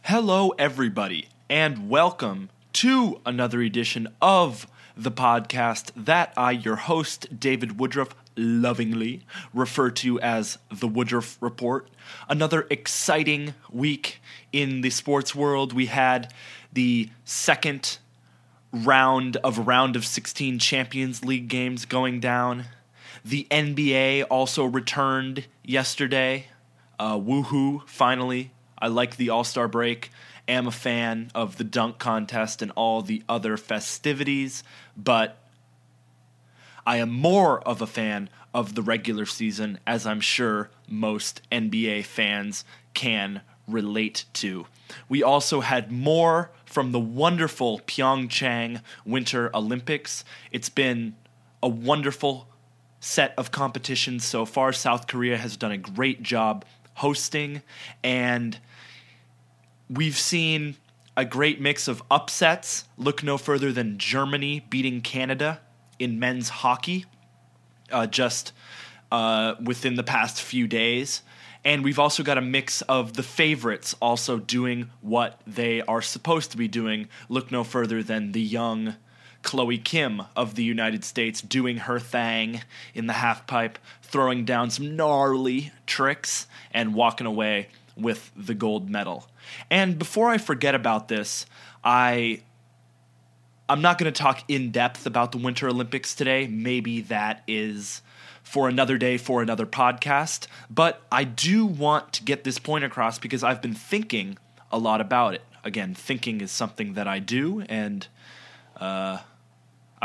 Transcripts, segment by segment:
Hello, everybody, and welcome to another edition of the podcast that I, your host, David Woodruff, lovingly refer to as the Woodruff Report. Another exciting week in the sports world. We had the second round of 16 Champions League games going down. The NBA also returned yesterday. Woohoo, finally. I like the All-Star break, am a fan of the dunk contest and all the other festivities, but I am more of a fan of the regular season, as I'm sure most NBA fans can relate to. We also had more from the wonderful Pyeongchang Winter Olympics. It's been a wonderful set of competitions so far. South Korea has done a great job hosting, and we've seen a great mix of upsets. Look no further than Germany beating Canada in men's hockey just within the past few days. And we've also got a mix of the favorites also doing what they are supposed to be doing. Look no further than the young Chloe Kim of the United States doing her thing in the halfpipe, throwing down some gnarly tricks and walking away with the gold medal. And before I forget about this, I'm not going to talk in depth about the Winter Olympics today. Maybe that is for another day, for another podcast. But I do want to get this point across because I've been thinking a lot about it. Again, thinking is something that I do, and I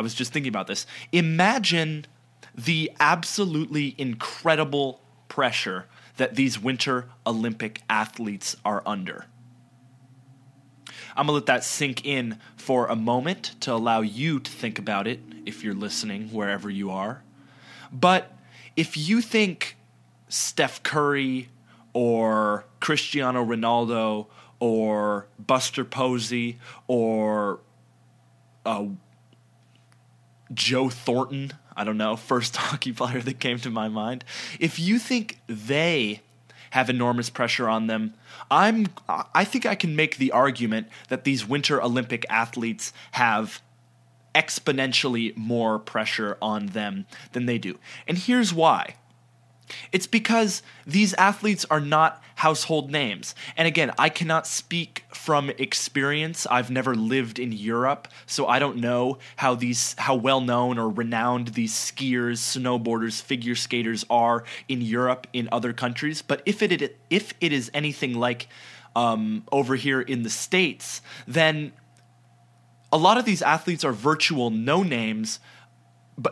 was just thinking about this. Imagine the absolutely incredible pressure that these Winter Olympic athletes are under. I'm going to let that sink in for a moment to allow you to think about it if you're listening wherever you are. But if you think Steph Curry or Cristiano Ronaldo or Buster Posey or Joe Thornton, I don't know, first hockey player that came to my mind. If you think they have enormous pressure on them, I think I can make the argument that these Winter Olympic athletes have exponentially more pressure on them than they do. And here's why. It's because these athletes are not household names. And again, I cannot speak from experience. I've never lived in Europe, so I don't know how well known or renowned these skiers, snowboarders, figure skaters are in Europe, in other countries. But if it is anything like over here in the States, then a lot of these athletes are virtual no-names.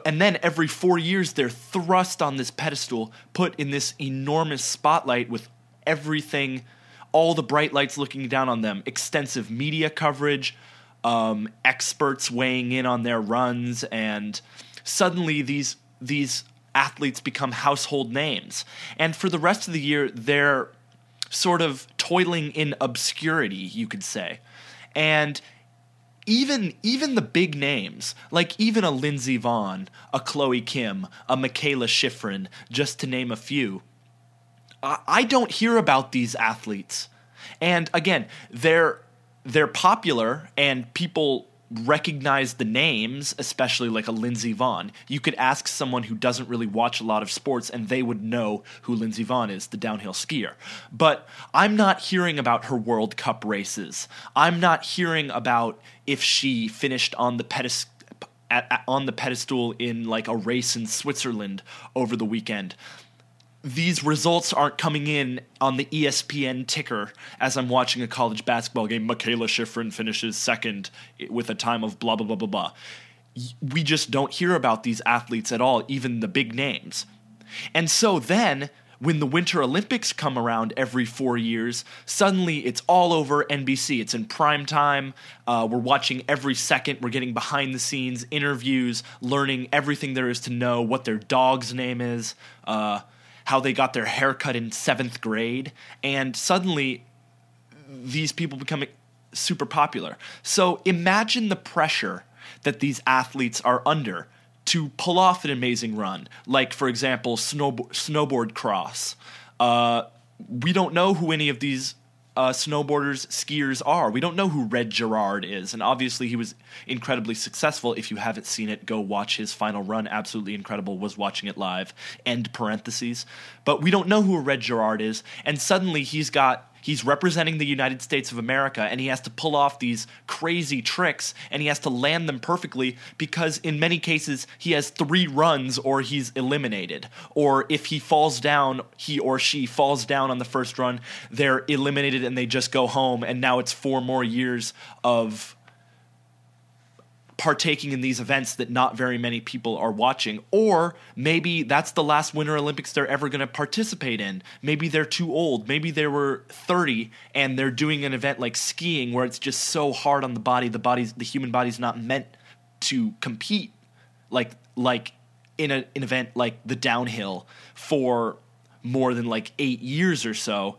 And then every 4 years, they're thrust on this pedestal, put in this enormous spotlight with everything, all the bright lights looking down on them, extensive media coverage, experts weighing in on their runs, and suddenly these athletes become household names. And for the rest of the year, they're sort of toiling in obscurity, you could say. And even the big names, like even a Lindsey Vonn, a Chloe Kim, a Michaela Schifrin, just to name a few, I don't hear about these athletes. And again, they're popular and people recognize the names, especially like a Lindsey Vonn. You could ask someone who doesn't really watch a lot of sports and they would know who Lindsey Vonn is, the downhill skier. But I'm not hearing about her World Cup races. I'm not hearing about if she finished on the pedestal in like a race in Switzerland over the weekend. These results aren't coming in on the ESPN ticker as I'm watching a college basketball game. Michaela Schifrin finishes second with a time of blah, blah, blah, blah, blah. We just don't hear about these athletes at all, even the big names. And so then, when the Winter Olympics come around every 4 years, suddenly it's all over NBC. It's in prime time. We're watching every second. We're getting behind the scenes, interviews, learning everything there is to know, what their dog's name is, how they got their haircut in 7th grade, and suddenly these people become super popular. So imagine the pressure that these athletes are under to pull off an amazing run, like, for example, snowboard cross. We don't know who any of these snowboarders, skiers are. We don't know who Red Gerard is, and obviously he was incredibly successful. If you haven't seen it, go watch his final run. Absolutely incredible. Was watching it live. End parentheses. But we don't know who Red Gerard is, and suddenly he's representing the United States of America, and he has to pull off these crazy tricks, and he has to land them perfectly because in many cases he has 3 runs or he's eliminated. Or if he or she falls down on the first run, they're eliminated and they just go home, and now it's 4 more years of partaking in these events that not very many people are watching. Or maybe that's the last Winter Olympics they're ever going to participate in. Maybe they're too old. Maybe they were 30 and they're doing an event like skiing where it's just so hard on the body. The human body's not meant to compete like in an event like the downhill for more than 8 years or so.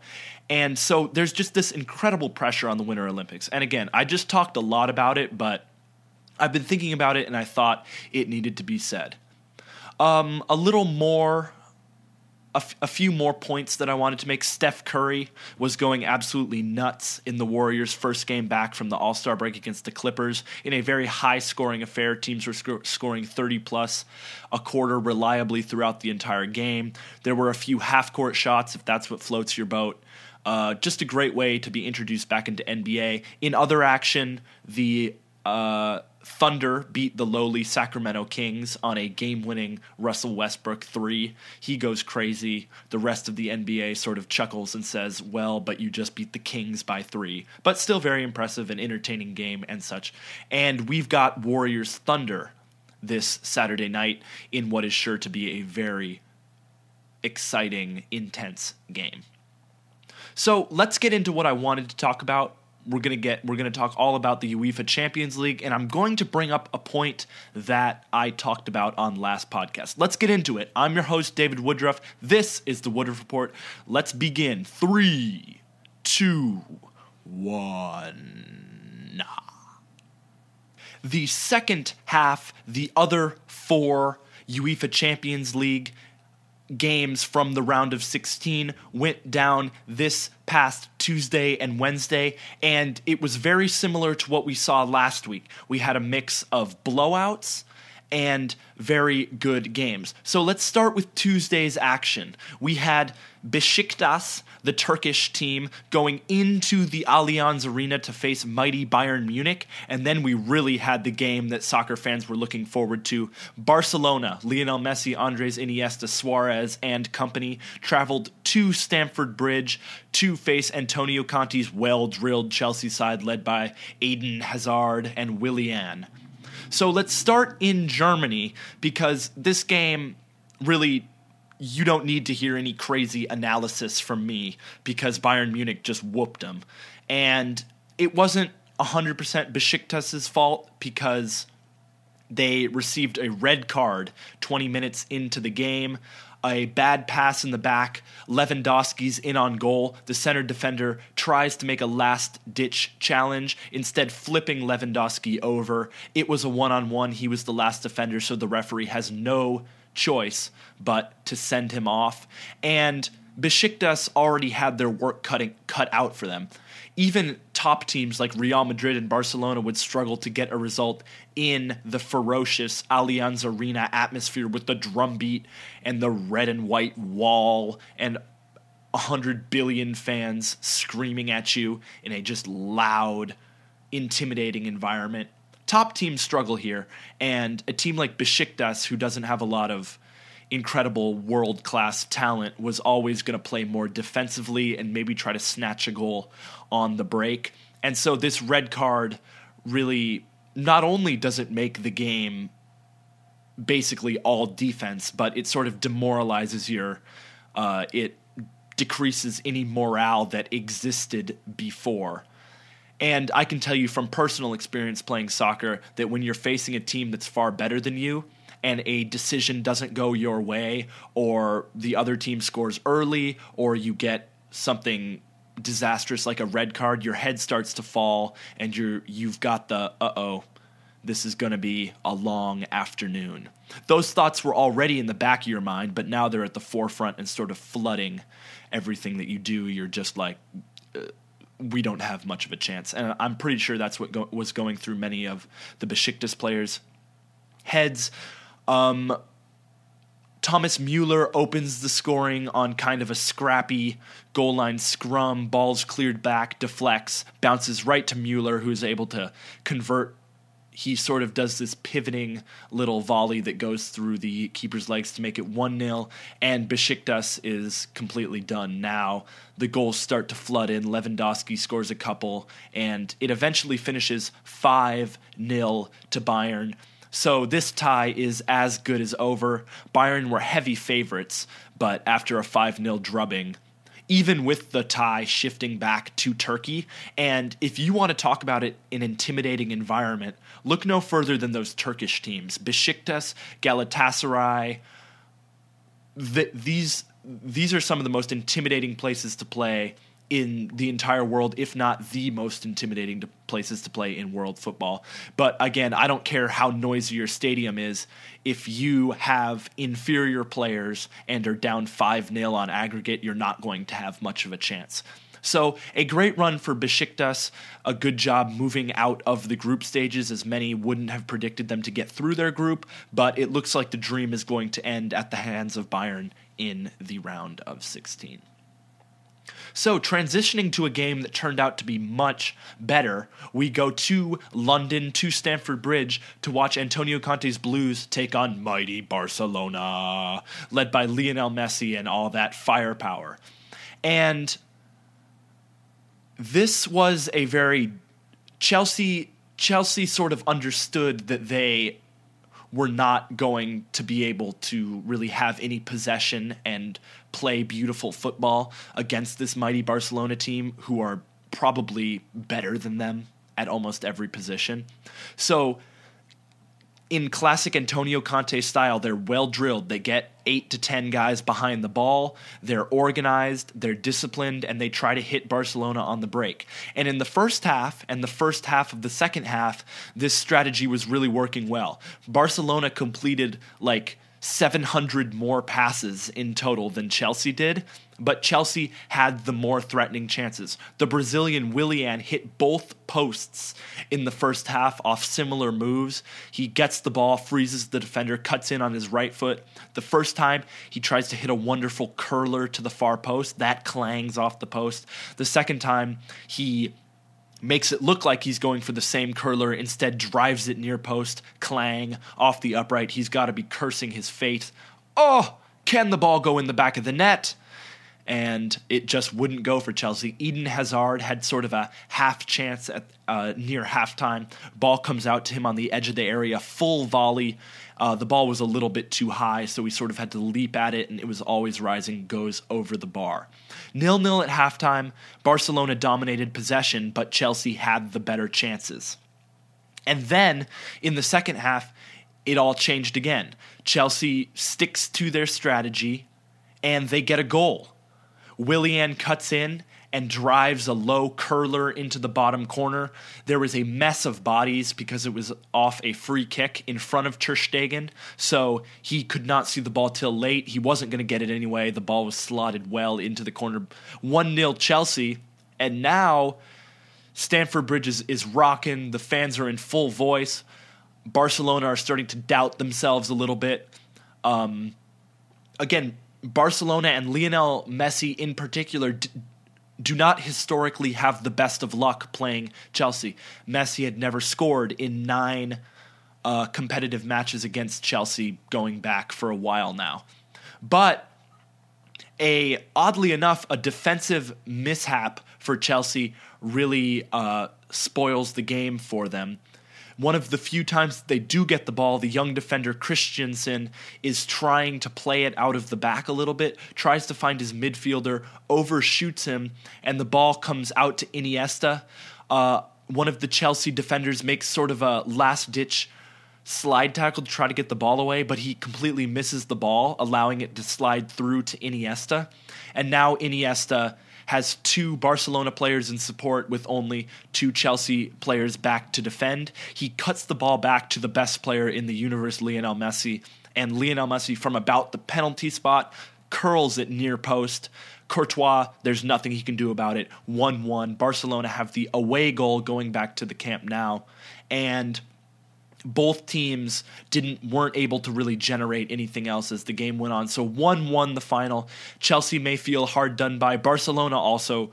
And so there's just this incredible pressure on the Winter Olympics. And again, I just talked a lot about it, but I've been thinking about it, and I thought it needed to be said. A few more points that I wanted to make. Steph Curry was going absolutely nuts in the Warriors' first game back from the All-Star break against the Clippers in a very high-scoring affair. Teams were scoring 30-plus a quarter reliably throughout the entire game. There were a few half-court shots, if that's what floats your boat. Just a great way to be introduced back into NBA. In other action, the Thunder beat the lowly Sacramento Kings on a game-winning Russell Westbrook 3. He goes crazy. The rest of the NBA sort of chuckles and says, well, but you just beat the Kings by 3. But still very impressive and entertaining game and such. And we've got Warriors Thunder this Saturday night in what is sure to be a very exciting, intense game. So let's get into what I wanted to talk about. We're going to talk all about the UEFA Champions League, and I'm going to bring up a point that I talked about on last podcast. Let's get into it. I'm your host, David Woodruff. This is the Woodruff Report. Let's begin. 3, 2, 1. The second half, the other 4 UEFA Champions League games from the round of 16 went down this past Tuesday and Wednesday, and it was very similar to what we saw last week. We had a mix of blowouts and very good games. So let's start with Tuesday's action. We had Besiktas, the Turkish team, going into the Allianz Arena to face mighty Bayern Munich, and then we really had the game that soccer fans were looking forward to. Barcelona, Lionel Messi, Andres Iniesta, Suarez, and company traveled to Stamford Bridge to face Antonio Conte's well-drilled Chelsea side led by Eden Hazard and Willian. So let's start in Germany, because this game really, you don't need to hear any crazy analysis from me because Bayern Munich just whooped them. And it wasn't 100% Besiktas' fault because they received a red card 20 minutes into the game. A bad pass in the back. Lewandowski's in on goal. The center defender tries to make a last-ditch challenge, instead flipping Lewandowski over. It was a one-on-one. He was the last defender, so the referee has no choice but to send him off. And Besiktas already had their work cut out for them. Even top teams like Real Madrid and Barcelona would struggle to get a result in the ferocious Allianz Arena atmosphere with the drum beat and the red and white wall and 100 billion fans screaming at you in a just loud, intimidating environment. Top teams struggle here, and a team like Besiktas, who doesn't have a lot of incredible world-class talent, was always going to play more defensively and maybe try to snatch a goal on the break. And so this red card really, not only does it make the game basically all defense, but it sort of demoralizes it decreases any morale that existed before. And I can tell you from personal experience playing soccer that when you're facing a team that's far better than you, and a decision doesn't go your way, or the other team scores early, or you get something disastrous like a red card, your head starts to fall, and you've got the, this is going to be a long afternoon. Those thoughts were already in the back of your mind, but now they're at the forefront and sort of flooding everything that you do. You're just like, we don't have much of a chance. And I'm pretty sure that's what was going through many of the Besiktas players' heads. Thomas Mueller opens the scoring on kind of a scrappy goal line scrum. Ball's cleared back, deflects, bounces right to Mueller, who's able to convert. He sort of does this pivoting little volley that goes through the keeper's legs to make it 1-0, and Besiktas is completely done now. The goals start to flood in. Lewandowski scores a couple, and it eventually finishes 5-0 to Bayern. So this tie is as good as over. Bayern were heavy favorites, but after a 5-0 drubbing, even with the tie shifting back to Turkey, and if you want to talk about it in an intimidating environment, look no further than those Turkish teams. Besiktas, Galatasaray, these are some of the most intimidating places to play in the entire world, if not the most intimidating places to play in world football. But again, I don't care how noisy your stadium is. If you have inferior players and are down 5-0 on aggregate, you're not going to have much of a chance. So a great run for Besiktas, a good job moving out of the group stages, as many wouldn't have predicted them to get through their group, but it looks like the dream is going to end at the hands of Bayern in the round of 16. So, transitioning to a game that turned out to be much better, we go to London, to Stamford Bridge, to watch Antonio Conte's Blues take on mighty Barcelona, led by Lionel Messi and all that firepower. And this was a very Chelsea sort of understood that they were not going to be able to really have any possession and play beautiful football against this mighty Barcelona team, who are probably better than them at almost every position. So in classic Antonio Conte style, they're well drilled. They get 8 to 10 guys behind the ball. They're organized, they're disciplined, and they try to hit Barcelona on the break. And in the first half and the first half of the second half, this strategy was really working well. Barcelona completed like 700 more passes in total than Chelsea did, but Chelsea had the more threatening chances. The Brazilian Willian hit both posts in the first half off similar moves. He gets the ball, freezes the defender, cuts in on his right foot. The first time, he tries to hit a wonderful curler to the far post. That clangs off the post. The second time, he makes it look like he's going for the same curler, instead drives it near post, clang, off the upright. He's got to be cursing his fate. Oh, can the ball go in the back of the net? And it just wouldn't go for Chelsea. Eden Hazard had sort of a half chance at near halftime. Ball comes out to him on the edge of the area, full volley. The ball was a little bit too high, so he sort of had to leap at it, and it was always rising, goes over the bar. 0-0 at halftime. Barcelona dominated possession, but Chelsea had the better chances. And then, in the second half, it all changed again. Chelsea sticks to their strategy, and they get a goal. Willian cuts in and drives a low curler into the bottom corner. There was a mess of bodies because it was off a free kick in front of Ter Stegen, so he could not see the ball till late. He wasn't going to get it anyway. The ball was slotted well into the corner. 1-0 Chelsea, and now Stamford Bridge is rocking. The fans are in full voice. Barcelona are starting to doubt themselves a little bit. Again, Barcelona and Lionel Messi in particular do not historically have the best of luck playing Chelsea. Messi had never scored in 9 competitive matches against Chelsea going back for a while now. But oddly enough, a defensive mishap for Chelsea really spoils the game for them. One of the few times they do get the ball, the young defender Christensen is trying to play it out of the back a little bit, tries to find his midfielder, overshoots him, and the ball comes out to Iniesta. One of the Chelsea defenders makes sort of a last-ditch slide tackle to try to get the ball away, but he completely misses the ball, allowing it to slide through to Iniesta. And now Iniesta has 2 Barcelona players in support with only 2 Chelsea players back to defend. He cuts the ball back to the best player in the universe, Lionel Messi, and Lionel Messi from about the penalty spot curls it near post. Courtois, there's nothing he can do about it. 1-1. Barcelona have the away goal going back to the Camp Nou, and both teams weren't able to really generate anything else as the game went on. So 1-1 the final. Chelsea may feel hard done by. Barcelona also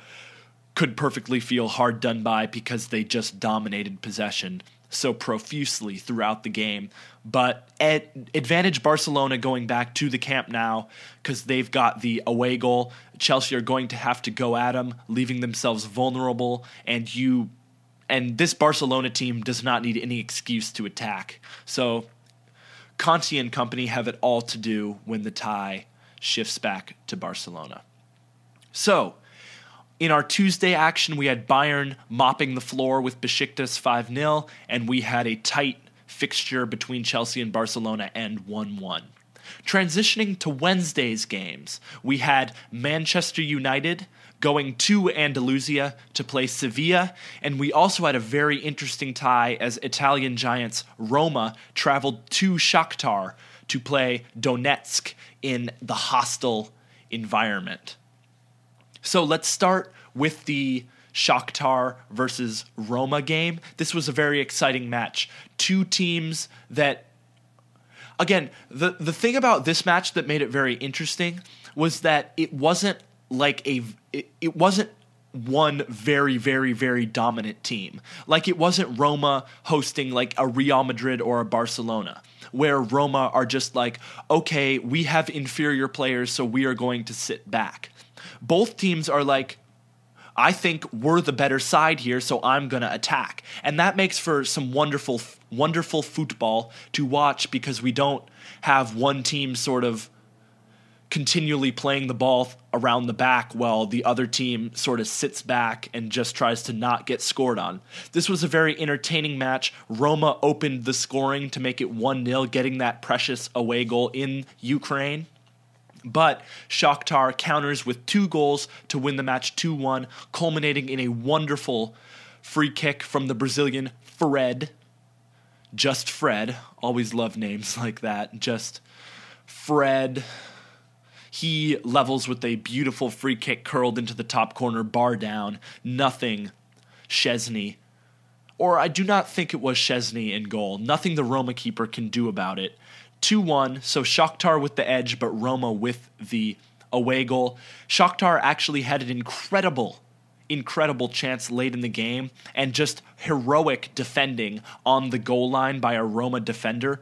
could perfectly feel hard done by because they just dominated possession so profusely throughout the game. But advantage Barcelona going back to the Camp Nou because they've got the away goal. Chelsea are going to have to go at them, leaving themselves vulnerable, and this Barcelona team does not need any excuse to attack. So Conte and company have it all to do when the tie shifts back to Barcelona. So in our Tuesday action, we had Bayern mopping the floor with Besiktas 5-0, and we had a tight fixture between Chelsea and Barcelona and 1-1. Transitioning to Wednesday's games, we had Manchester United going to Andalusia to play Sevilla, and we also had a very interesting tie as Italian giants Roma traveled to Shakhtar to play Donetsk in the hostile environment. So let's start with the Shakhtar versus Roma game. This was a very exciting match. Two teams that, again, the thing about this match that made it very interesting was that it wasn't like it wasn't one very, very, very dominant team. Like, it wasn't Roma hosting like a Real Madrid or a Barcelona, where Roma are just like, okay, we have inferior players, so we are going to sit back. Both teams are like, I think we're the better side here, so I'm going to attack. And that makes for some wonderful, wonderful football to watch, because we don't have one team sort of continually playing the ball around the back while the other team sort of sits back and just tries to not get scored on. This was a very entertaining match. Roma opened the scoring to make it 1-0, getting that precious away goal in Ukraine. But Shakhtar counters with 2 goals to win the match 2-1, culminating in a wonderful free kick from the Brazilian Fred. Just Fred. Always love names like that. Just Fred. He levels with a beautiful free kick curled into the top corner, bar down. Nothing Szczesny, or I do not think it was Szczesny in goal. Nothing the Roma keeper can do about it. 2-1, so Shakhtar with the edge, but Roma with the away goal. Shakhtar actually had an incredible chance late in the game, and just heroic defending on the goal line by a Roma defender.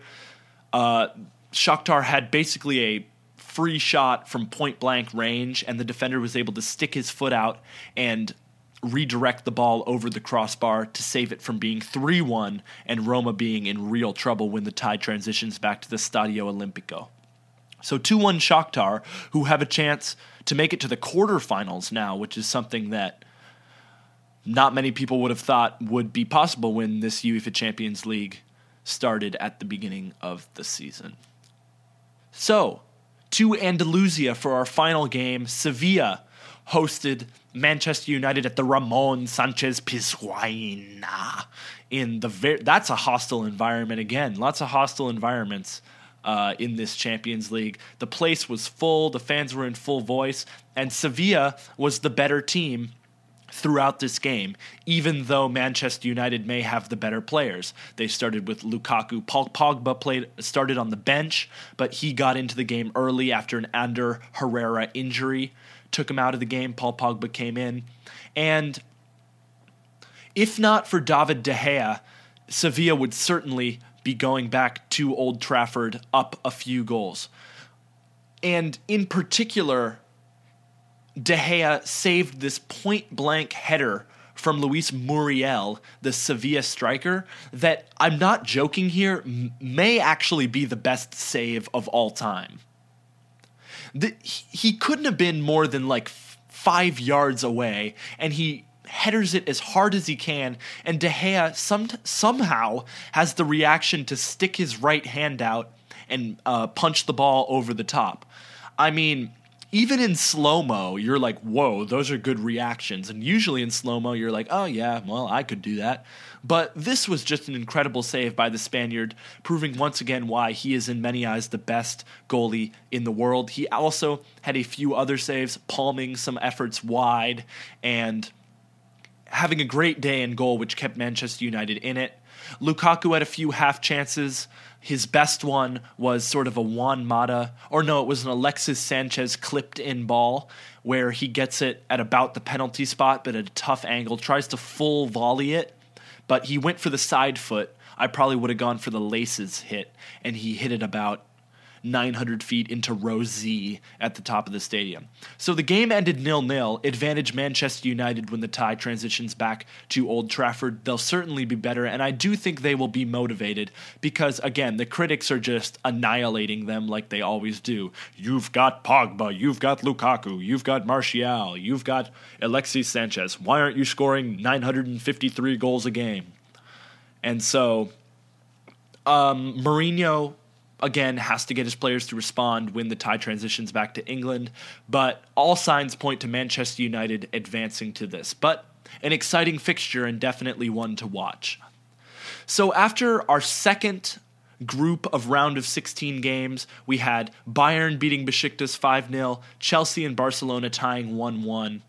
Shakhtar had basically a free shot from point-blank range, and the defender was able to stick his foot out and redirect the ball over the crossbar to save it from being 3-1 and Roma being in real trouble when the tie transitions back to the Stadio Olimpico. So 2-1 Shakhtar, who have a chance to make it to the quarterfinals now, which is something that not many people would have thought would be possible when this UEFA Champions League started at the beginning of the season. So, to Andalusia for our final game. Sevilla hosted Manchester United at the Ramon Sanchez Pizjuan. That's a hostile environment again. Lots of hostile environments in this Champions League. The place was full. The fans were in full voice. And Sevilla was the better team throughout this game, even though Manchester United may have the better players. They started with Lukaku. Paul Pogba started on the bench, but he got into the game early after an Ander Herrera injury. Took him out of the game. Paul Pogba came in. And if not for David De Gea, Sevilla would certainly be going back to Old Trafford up a few goals. And in particular, De Gea saved this point-blank header from Luis Muriel, the Sevilla striker, that, I'm not joking here, may actually be the best save of all time. He couldn't have been more than like 5 yards away, and he headers it as hard as he can, and De Gea somehow has the reaction to stick his right hand out and punch the ball over the top. I mean, even in slow-mo, you're like, whoa, those are good reactions. And usually in slow-mo, you're like, oh yeah, well, I could do that. But this was just an incredible save by the Spaniard, proving once again why he is in many eyes the best goalie in the world. He also had a few other saves, palming some efforts wide and having a great day in goal, which kept Manchester United in it. Lukaku had a few half chances. His best one was sort of a Juan Mata, or no, it was an Alexis Sanchez clipped in ball where he gets it at about the penalty spot, but at a tough angle, tries to full volley it, but he went for the side foot. I probably would have gone for the laces hit, and he hit it about 900 feet into row Z at the top of the stadium. So the game ended 0-0, advantage Manchester United when the tie transitions back to Old Trafford. They'll certainly be better, and I do think they will be motivated because, again, the critics are just annihilating them like they always do. You've got Pogba, you've got Lukaku, you've got Martial, you've got Alexis Sanchez. Why aren't you scoring 953 goals a game? And so Mourinho again, has to get his players to respond when the tie transitions back to England, but all signs point to Manchester United advancing to this. But an exciting fixture and definitely one to watch. So after our second group of round of 16 games, we had Bayern beating Besiktas 5-0, Chelsea and Barcelona tying 1-1,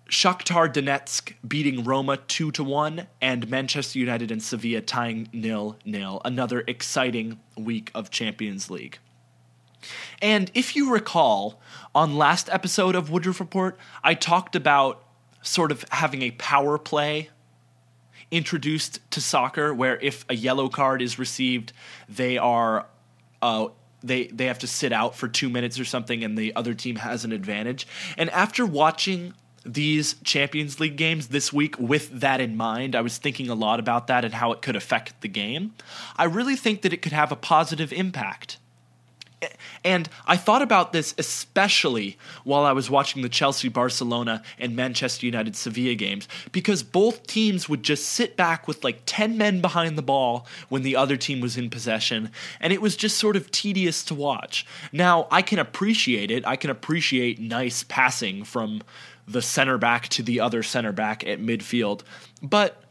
Shakhtar Donetsk beating Roma 2-1, and Manchester United and Sevilla tying 0-0. Another exciting week of Champions League. And if you recall, on last episode of Woodruff Report, I talked about sort of having a power play introduced to soccer, where if a yellow card is received, they are they have to sit out for 2 minutes or something, and the other team has an advantage. And after watching these Champions League games this week with that in mind, I was thinking a lot about that and how it could affect the game. I really think that it could have a positive impact. And I thought about this especially while I was watching the Chelsea, Barcelona, and Manchester United, Sevilla games, because both teams would just sit back with like 10 men behind the ball when the other team was in possession, and it was just sort of tedious to watch. Now, I can appreciate it. I can appreciate nice passing from the center back to the other center back at midfield, but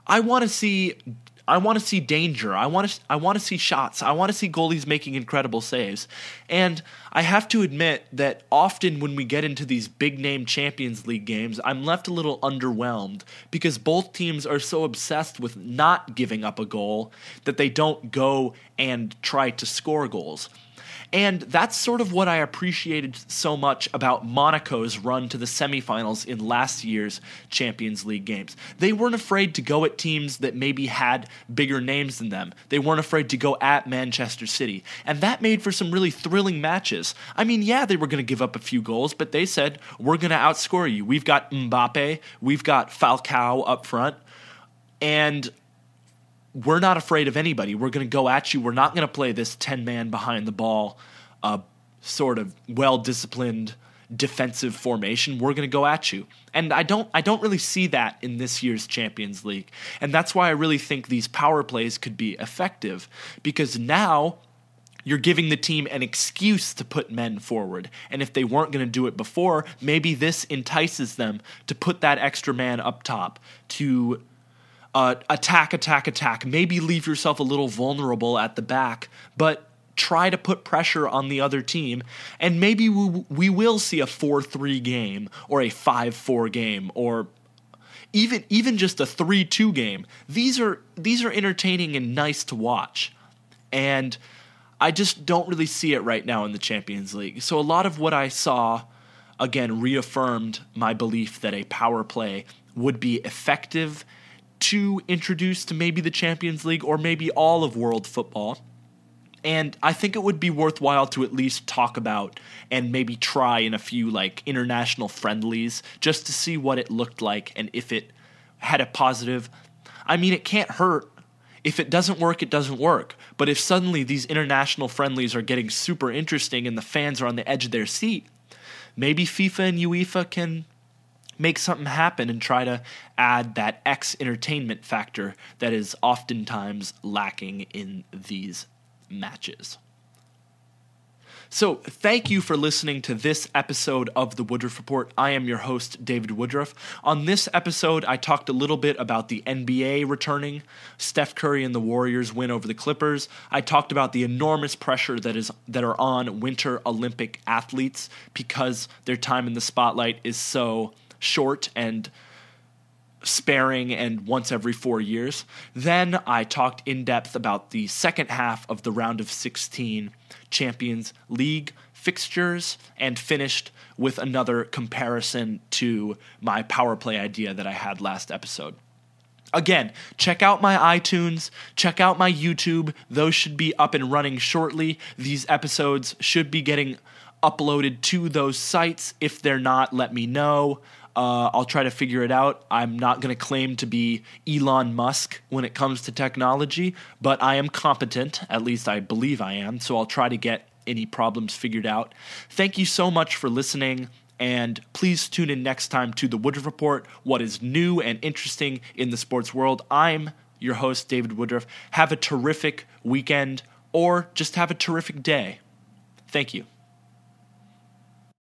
I want to see danger. I want to see shots. I want to see goalies making incredible saves. And I have to admit that often when we get into these big-name Champions League games, I'm left a little underwhelmed because both teams are so obsessed with not giving up a goal that they don't go and try to score goals. And that's sort of what I appreciated so much about Monaco's run to the semifinals in last year's Champions League games. They weren't afraid to go at teams that maybe had bigger names than them. They weren't afraid to go at Manchester City. And that made for some really thrilling matches. I mean, yeah, they were going to give up a few goals, but they said, we're going to outscore you. We've got Mbappe, we've got Falcao up front, and we're not afraid of anybody. We're going to go at you. We're not going to play this 10-man behind the ball, sort of well-disciplined defensive formation. We're going to go at you. And I don't really see that in this year's Champions League. And that's why I really think these power plays could be effective, because now you're giving the team an excuse to put men forward. And if they weren't going to do it before, maybe this entices them to put that extra man up top, to attack, maybe leave yourself a little vulnerable at the back, but try to put pressure on the other team, and maybe we will see a 4-3 game or a 5-4 game or even just a 3-2 game. These are entertaining and nice to watch, and I just don't really see it right now in the Champions League. So a lot of what I saw, again, reaffirmed my belief that a power play would be effective to introduce to maybe the Champions League or maybe all of world football. And I think it would be worthwhile to at least talk about and maybe try in a few like international friendlies just to see what it looked like and if it had a positive. I mean, it can't hurt. If it doesn't work, it doesn't work. But if suddenly these international friendlies are getting super interesting and the fans are on the edge of their seat, maybe FIFA and UEFA can make something happen and try to add that X entertainment factor that is oftentimes lacking in these matches. So thank you for listening to this episode of the Woodruff Report. I am your host, David Woodruff. On this episode, I talked a little bit about the NBA returning. Steph Curry and the Warriors win over the Clippers. I talked about the enormous pressure that are on Winter Olympic athletes because their time in the spotlight is so short and sparing and once every 4 years. Then I talked in depth about the second half of the round of 16 Champions League fixtures and finished with another comparison to my power play idea that I had last episode. Again, check out my iTunes, check out my YouTube. Those should be up and running shortly. These episodes should be getting uploaded to those sites. If they're not, let me know. I'll try to figure it out. I'm not going to claim to be Elon Musk when it comes to technology, but I am competent. At least I believe I am, so I'll try to get any problems figured out. Thank you so much for listening, and please tune in next time to the Woodruff Report, what is new and interesting in the sports world. I'm your host, David Woodruff. Have a terrific weekend, or just have a terrific day. Thank you.